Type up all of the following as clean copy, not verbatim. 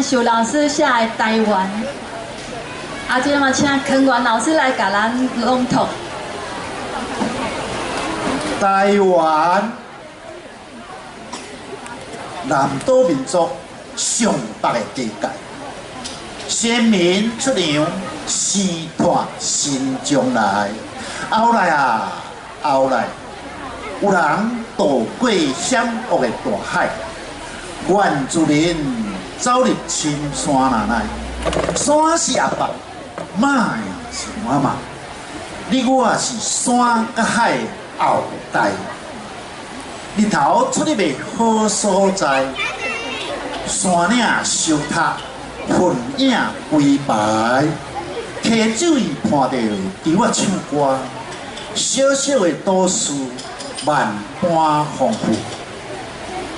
秀老师写的《台湾》，啊，即嘛请康源老师来甲咱朗读。台湾，南岛民族上北的地界，先民出洋，生拓新将来。后来啊，后来，有人渡过险恶的大海，原住民走入深山内。山是阿爸，马是妈妈，你我是山甲海的后代。日头出入的好所在，山岭修塔，云影灰白。溪酒伊看到伫我唱歌，小小的都市万般丰富。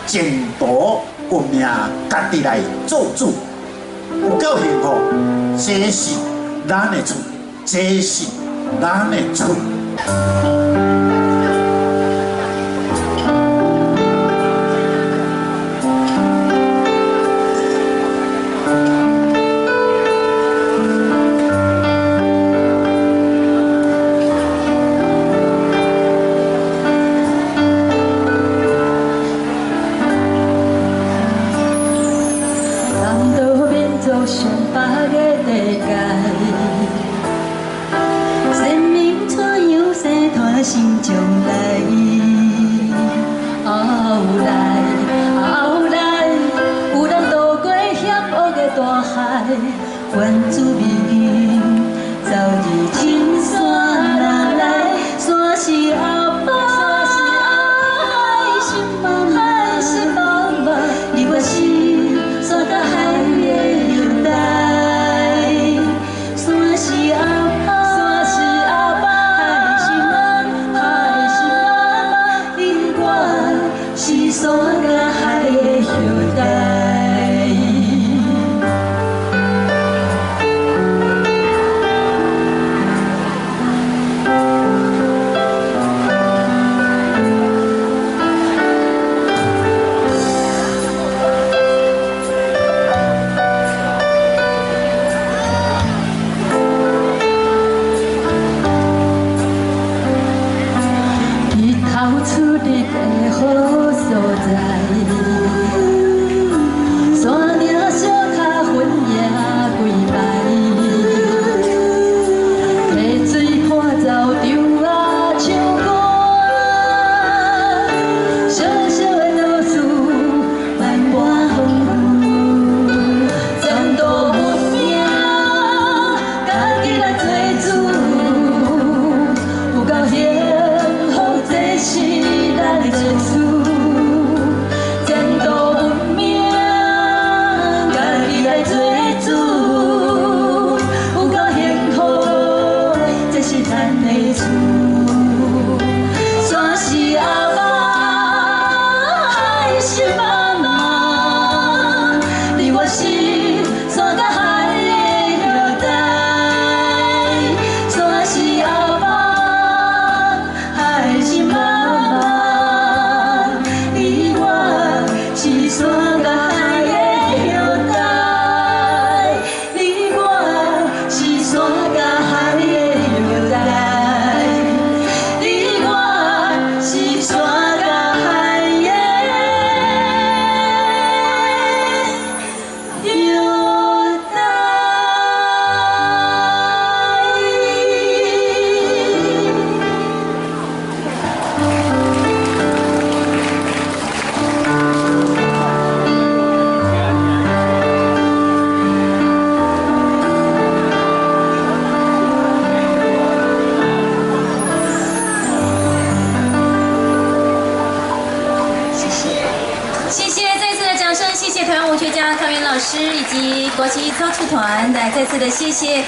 前途有命家己来做主，有够幸福，这是咱的厝，这是咱的厝。上北的地界，生命出洋，生团新将来。后来，有人渡过险恶的大海，原住民走入深山内，山是后爸，海是妈妈，你我心山甲海的。谢谢台湾舞学家康源老师以及国旗操持团，来再次的谢谢。